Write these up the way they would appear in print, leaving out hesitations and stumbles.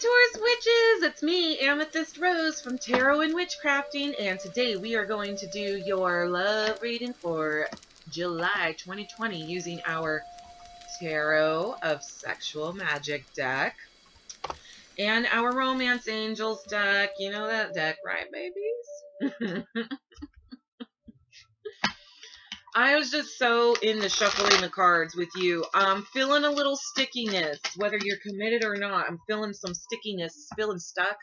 Taurus witches! It's me, Amethyst Rose from Tarot and Witchcrafting, and today we are going to do your love reading for July 2020 using our Tarot of Sexual Magic deck and our Romance Angels deck. You know that deck, right, babies? I was just so into shuffling the cards with you. I'm feeling a little stickiness, whether you're committed or not. I'm feeling some stickiness, feeling stuck,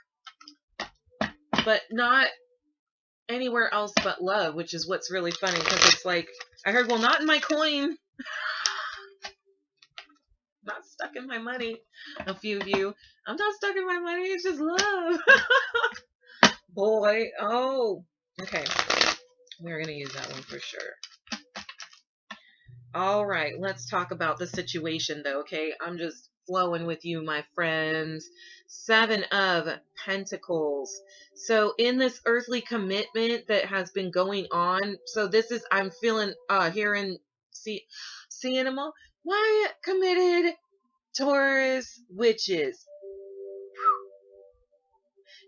but not anywhere else but love, which is what's really funny, because it's like, I heard, well, not in my coin. Not stuck in my money. A few of you, I'm not stuck in my money, it's just love. Boy, oh, okay. We're going to use that one for sure. All right, let's talk about the situation, though, okay? I'm just flowing with you, my friends. 7 of Pentacles. So in this earthly commitment that has been going on, so this is, I'm feeling, hearing, see animal, why committed Taurus witches?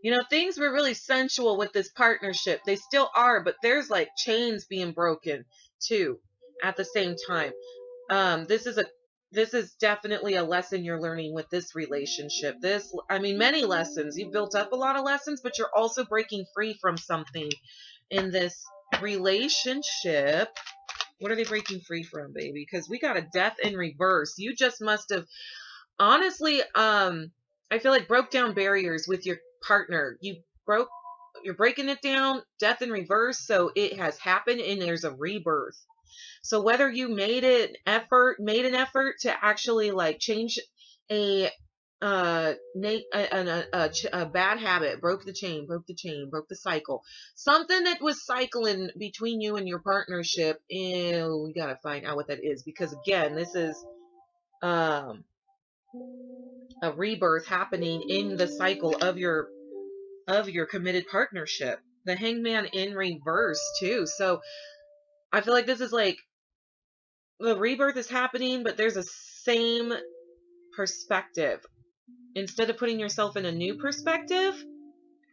You know, things were really sensual with this partnership. They still are, but there's like chains being broken too at the same time. This is definitely a lesson you're learning with this relationship. I mean, many lessons. You've built up a lot of lessons, but you're also breaking free from something in this relationship. What are they breaking free from, baby? Because we got a death in reverse. You just must have, honestly, I feel like broke down barriers with your partner. You're breaking it down, death in reverse, so it has happened and there's a rebirth. So whether you made an effort to actually like change a bad habit, broke the chain, broke the cycle, something that was cycling between you and your partnership, and we gotta find out what that is, because again, this is a rebirth happening in the cycle of your committed partnership. The Hangman in reverse too. So I feel like this is like the rebirth is happening, but there's a same perspective. Instead of putting yourself in a new perspective,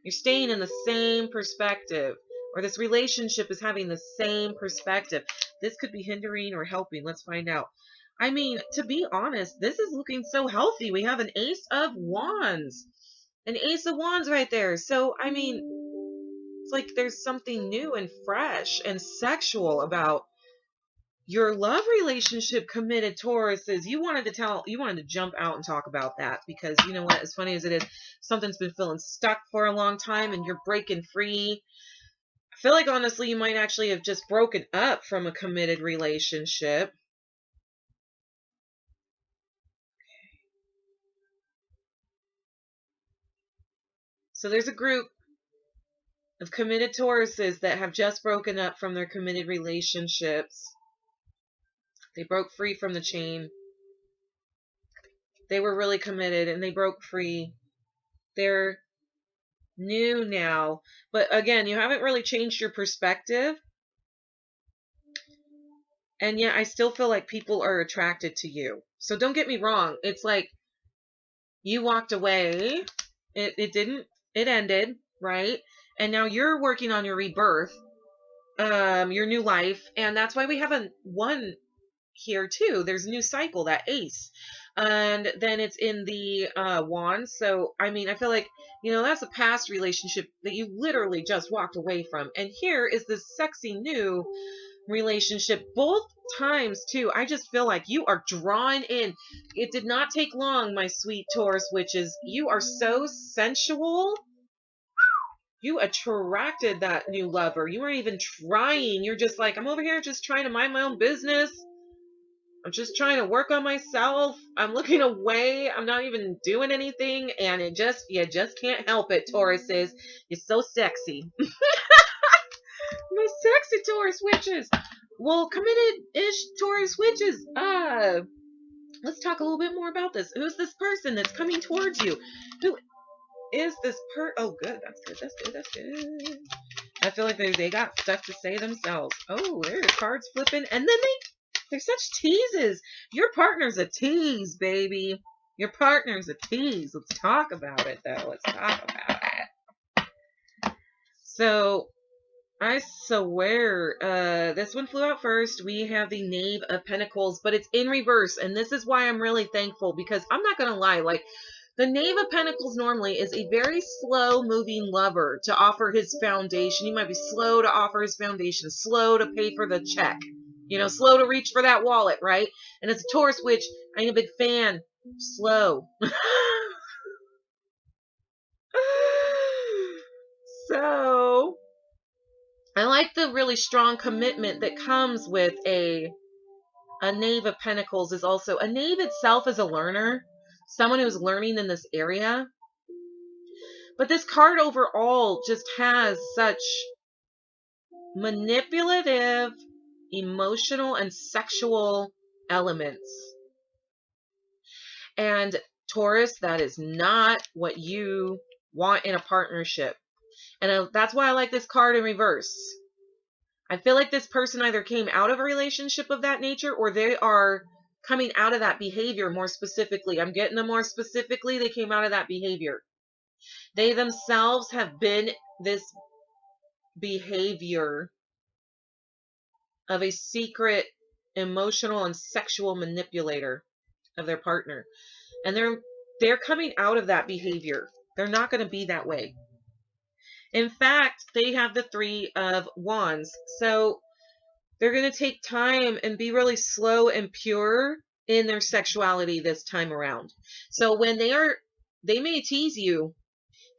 you're staying in the same perspective, or this relationship is having the same perspective. This could be hindering or helping. Let's find out. I mean, to be honest, this is looking so healthy. We have an Ace of Wands. An Ace of Wands right there. So, I mean, it's like there's something new and fresh and sexual about your love relationship, committed Tauruses. You wanted to jump out and talk about that, because you know what, as funny as it is, something's been feeling stuck for a long time and you're breaking free. I feel like honestly you might actually have just broken up from a committed relationship. So there's a group of committed Tauruses that have just broken up from their committed relationships. They broke free from the chain. They were really committed and they broke free. They're new now. But again, you haven't really changed your perspective. And yet I still feel like people are attracted to you. So don't get me wrong. It's like you walked away. It ended, right? And now you're working on your rebirth, your new life. And that's why we have a 1 here too. There's a new cycle, that Ace. And then it's in the Wands. So, I mean, I feel like, you know, that's a past relationship that you literally just walked away from. And here is this sexy new relationship. Both times too, I just feel like you are drawn in. It did not take long, my sweet Taurus witches. You are so sensual. You attracted that new lover. You weren't even trying. You're just like, I'm over here just trying to mind my own business. I'm just trying to work on myself. I'm looking away. I'm not even doing anything. And you just can't help it, Tauruses. You're so sexy. My sexy Taurus witches. Well, committed-ish Taurus witches. Let's talk a little bit more about this. Who's this person that's coming towards you? Who is this Oh, good. That's good. I feel like they got stuff to say themselves. Oh, there's cards flipping. And then they're such teases. Your partner's a tease, baby. Your partner's a tease. Let's talk about it, though. Let's talk about it. So, I swear, this one flew out first. We have the Knave of Pentacles, but it's in reverse. And this is why I'm really thankful, because I'm not going to lie. Like, the Knave of Pentacles normally is a very slow-moving lover to offer his foundation. He might be slow to offer his foundation, slow to pay for the check, you know, slow to reach for that wallet, right? And as a Taurus witch, I ain't a big fan. Slow. So, I like the really strong commitment that comes with a Knave of Pentacles. Is also, a knave itself is a learner, someone who's learning in this area. But this card overall just has such manipulative, emotional, and sexual elements. And Taurus, that is not what you want in a partnership. And that's why I like this card in reverse. I feel like this person either came out of a relationship of that nature, or they are coming out of that behavior more specifically. I'm getting them more specifically. They came out of that behavior. They themselves have been this behavior of a secret, emotional, and sexual manipulator of their partner. And they're coming out of that behavior. They're not going to be that way. In fact, they have the Three of Wands. So they're going to take time and be really slow and pure in their sexuality this time around. So when they may tease you.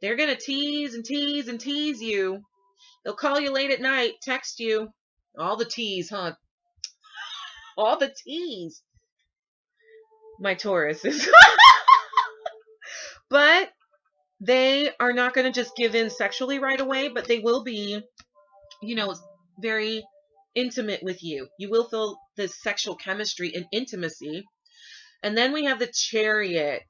They're going to tease and tease and tease you. They'll call you late at night, text you. All the tease, huh? All the tease. My Taurus is. But they are not going to just give in sexually right away, but they will be, you know, very intimate with you. You will feel this sexual chemistry and intimacy. And then we have the Chariot.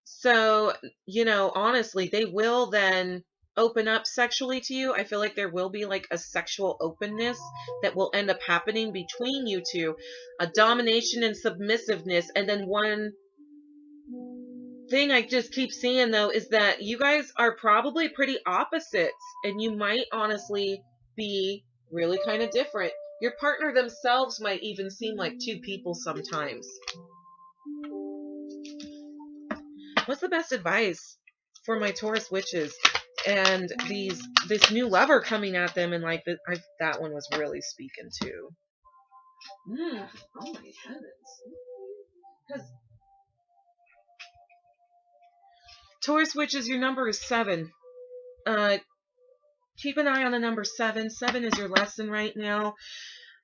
So, you know, honestly, they will then open up sexually to you. I feel like there will be like a sexual openness that will end up happening between you two. A domination and submissiveness. And then one thing I just keep seeing, though, is that you guys are probably pretty opposites. And you might honestly be really kind of different. Your partner themselves might even seem like two people sometimes. What's the best advice for my Taurus witches and this new lover coming at them? And like that one was really speaking to. Oh my heavens! Because Taurus witches, your number is 7. Keep an eye on the number 7. 7 is your lesson right now.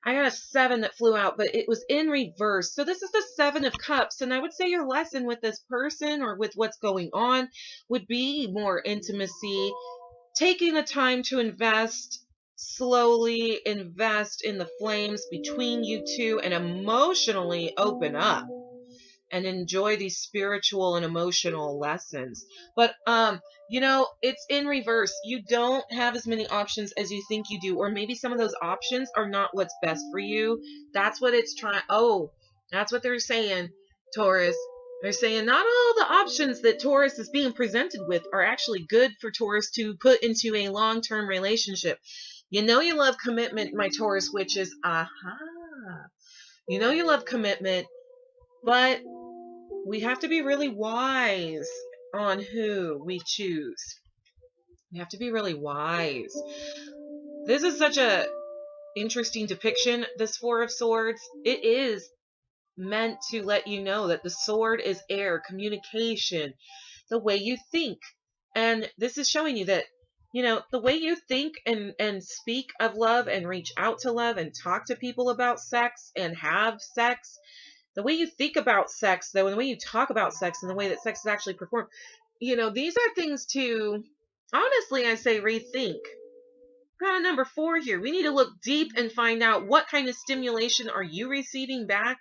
I got a 7 that flew out, but it was in reverse. So this is the 7 of Cups. And I would say your lesson with this person or with what's going on would be more intimacy, taking the time to slowly invest in the flames between you two and emotionally open up and enjoy these spiritual and emotional lessons. But, you know, it's in reverse. You don't have as many options as you think you do, or maybe some of those options are not what's best for you. That's what it's trying. Oh, that's what they're saying, Taurus. They're saying not all the options that Taurus is being presented with are actually good for Taurus to put into a long-term relationship. You know you love commitment, my Taurus witches. Aha. You know you love commitment, but we have to be really wise on who we choose. We have to be really wise. This is such a interesting depiction, this Four of Swords. It is meant to let you know that the sword is air, communication, the way you think. And this is showing you that, you know, the way you think and speak of love and reach out to love and talk to people about sex and have sex, the way you think about sex, though, and the way you talk about sex and the way that sex is actually performed, you know, these are things to, honestly, I say rethink. We've got a number 4 here. We need to look deep and find out what kind of stimulation are you receiving back.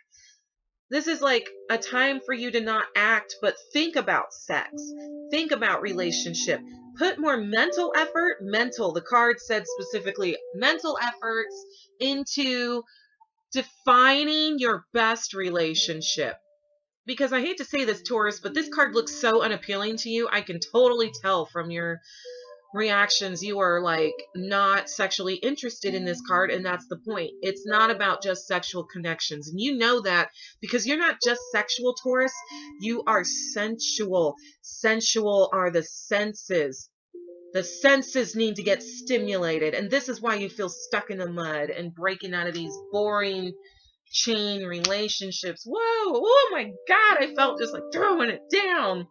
This is like a time for you to not act, but think about sex. Think about relationship. Put more mental effort, the card said specifically, mental efforts into defining your best relationship. because I hate to say this, Taurus, but this card looks so unappealing to you. I can totally tell from your reactions you are like not sexually interested in this card, and that's the point. It's not about just sexual connections, and you know that because you're not just sexual, Taurus. You are sensual. Sensual are the senses. The senses need to get stimulated, and this is why you feel stuck in the mud and breaking out of these boring chain relationships. Whoa, oh my God, I felt just like throwing it down.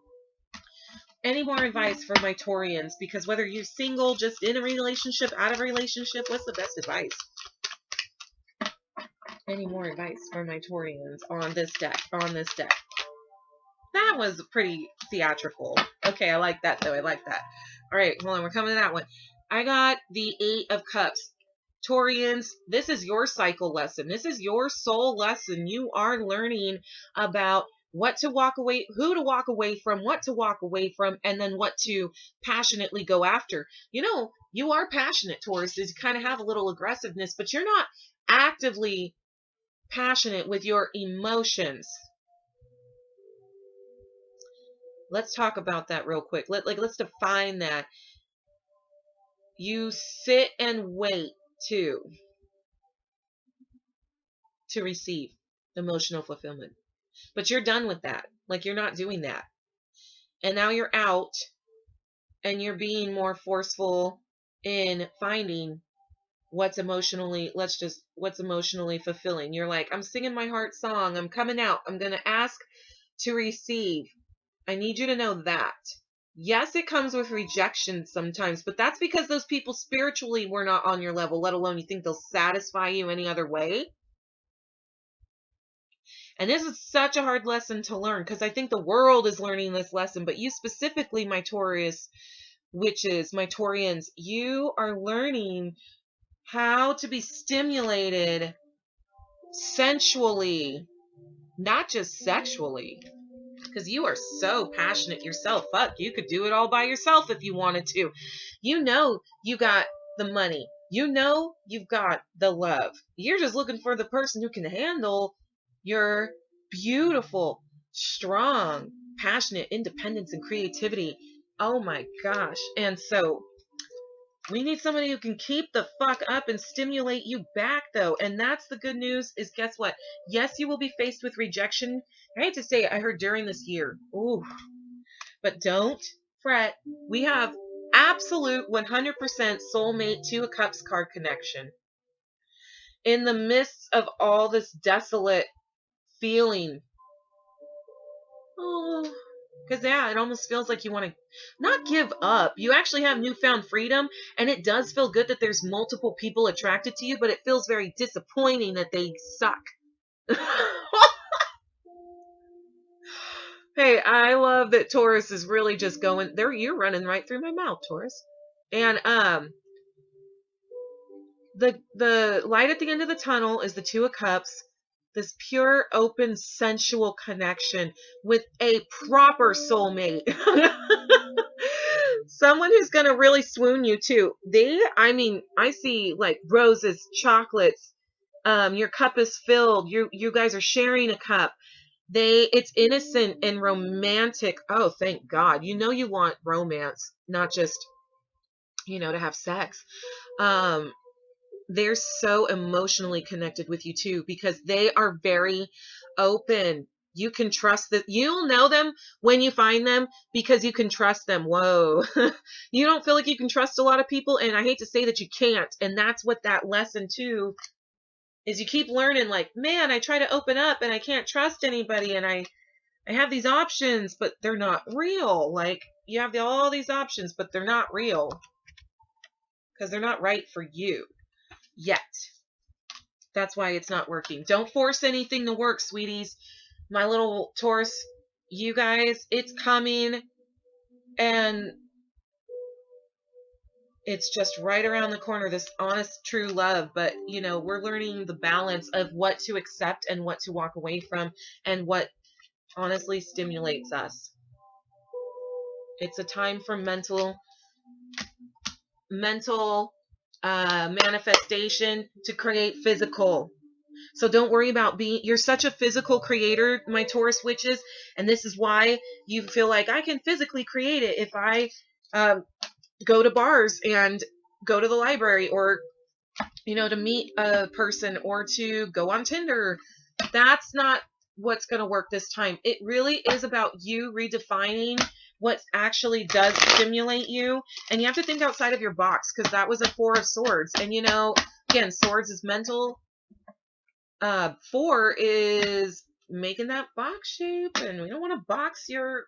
Any more advice for my Taurians? Because whether you're single, just in a relationship, out of a relationship, what's the best advice? Any more advice for my Taurians on this deck? On this deck. That was pretty theatrical. Okay, I like that though. I like that. All right, hold on. We're coming to that one. I got the 8 of Cups. Taurians, this is your cycle lesson. This is your soul lesson. You are learning about what to walk away, who to walk away from, what to walk away from, and then what to passionately go after. You know, you are passionate, Taurus. You kind of have a little aggressiveness, but you're not actively passionate with your emotions. Let's talk about that real quick. Let's define that. You sit and wait to receive emotional fulfillment. But you're done with that. Like, you're not doing that. And now you're out and you're being more forceful in finding what's emotionally fulfilling. You're like, I'm singing my heart song. I'm coming out. I'm going to ask to receive. I need you to know that. Yes, it comes with rejection sometimes, but that's because those people spiritually were not on your level, let alone you think they'll satisfy you any other way. And this is such a hard lesson to learn because I think the world is learning this lesson, but you specifically, my Taurus witches, my Taurians, you are learning how to be stimulated sensually, not just sexually, because you are so passionate yourself. Fuck, you could do it all by yourself if you wanted to. You know you got the money. You know you've got the love. You're just looking for the person who can handle your beautiful, strong, passionate independence and creativity. Oh my gosh. And so we need somebody who can keep the fuck up and stimulate you back, though. And that's the good news is, guess what? Yes, you will be faced with rejection. I hate to say it, I heard during this year. Ooh. But don't fret. We have absolute 100% soulmate 2 of Cups card connection. In the midst of all this desolate feeling. Oh, because yeah, it almost feels like you want to not give up. You actually have newfound freedom, and it does feel good that there's multiple people attracted to you, but it feels very disappointing that they suck. Hey, I love that Taurus is really just going there. You're running right through my mouth, Taurus. And the light at the end of the tunnel is the 2 of Cups. This pure, open, sensual connection with a proper soulmate. Someone who's going to really swoon you too. I see like roses, chocolates. Your cup is filled. You guys are sharing a cup. It's innocent and romantic. Oh, thank God. You know you want romance, not just, to have sex. They're so emotionally connected with you too because they are very open. You can trust that. You'll know them when you find them because you can trust them. Whoa. You don't feel like you can trust a lot of people, and I hate to say that you can't. And that's what that lesson too is. You keep learning like, man, I try to open up and I can't trust anybody, and I have these options, but they're not real. Like, you have all these options, but they're not real because they're not right for you yet. That's why it's not working. Don't force anything to work, sweeties. My little Taurus, you guys, it's coming, and it's just right around the corner, this honest, true love. But, we're learning the balance of what to accept and what to walk away from and what honestly stimulates us. It's a time for mental manifestation to create physical. So don't worry about you're such a physical creator, my Taurus witches, and this is why you feel like I can physically create it if I go to bars and go to the library, or, to meet a person, or to go on Tinder. That's not what's going to work this time. It really is about you redefining what actually does stimulate you. And you have to think outside of your box, because that was a Four of Swords. And, again, swords is mental. Four is making that box shape, and we don't want to box your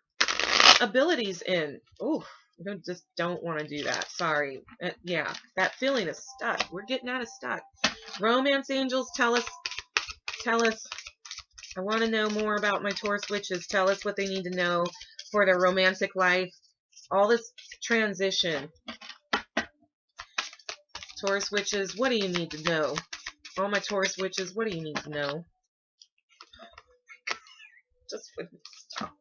abilities in. Oh, we just don't want to do that. Sorry. Yeah, that feeling is stuck. We're getting out of stuck. Romance angels, tell us. I want to know more about my Taurus witches. Tell us what they need to know for their romantic life. All this transition. Taurus witches, what do you need to know? All my Taurus witches, what do you need to know? Just wouldn't stop.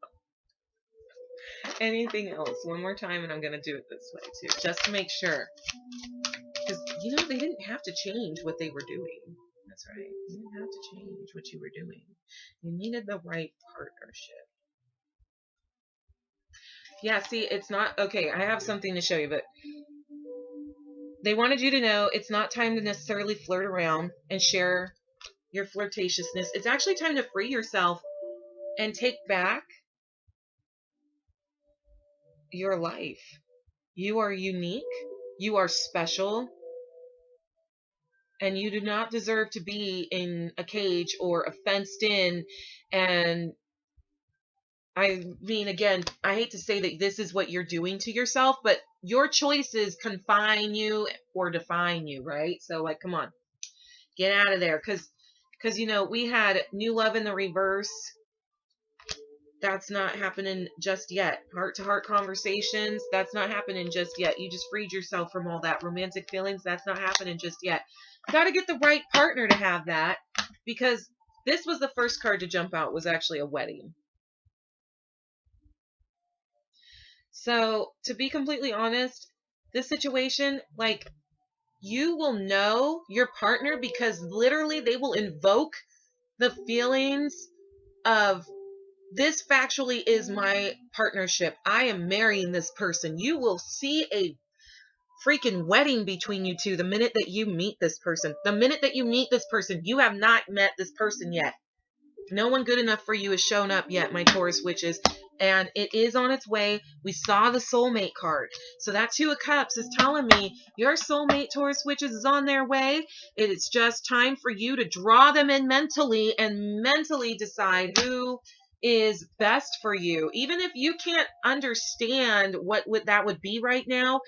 Anything else? One more time, and I'm going to do it this way too, just to make sure. Because, they didn't have to change what they were doing. That's right. You didn't have to change what you were doing. You needed the right partnership. Yeah, see, it's not... Okay, I have something to show you, but they wanted you to know it's not time to necessarily flirt around and share your flirtatiousness. It's actually time to free yourself and take back your life. You are unique. You are special. And you do not deserve to be in a cage or a fenced in. And I mean, again, I hate to say that this is what you're doing to yourself, but your choices confine you or define you, right? So, like, come on, get out of there. Because, we had new love in the reverse. That's not happening just yet. Heart-to-heart conversations, that's not happening just yet. You just freed yourself from all that romantic feelings. That's not happening just yet. You got to get the right partner to have that, because this was the first card to jump out, was actually a wedding. So, to be completely honest, this situation, like, you will know your partner because literally they will invoke the feelings of, this factually is my partnership. I am marrying this person. You will see a freaking wedding between you two the minute that you meet this person. The minute that you meet this person, you have not met this person yet. No one good enough for you has shown up yet, my Taurus witches. And it is on its way. We saw the soulmate card. So that Two of Cups is telling me your soulmate, Taurus witches, is on their way. It is just time for you to draw them in mentally and mentally decide who is best for you. Even if you can't understand what that would be right now,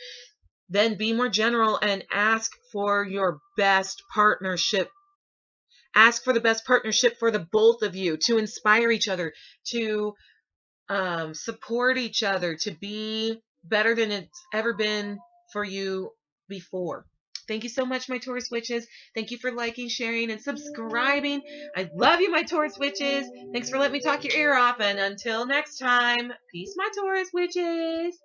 then be more general and ask for your best partnership. Ask for the best partnership for the both of you, to inspire each other, to support each other, to be better than it's ever been for you before. Thank you so much, my Taurus witches. Thank you for liking, sharing, and subscribing. I love you, my Taurus witches. Thanks for letting me talk your ear off. And until next time, peace, my Taurus witches.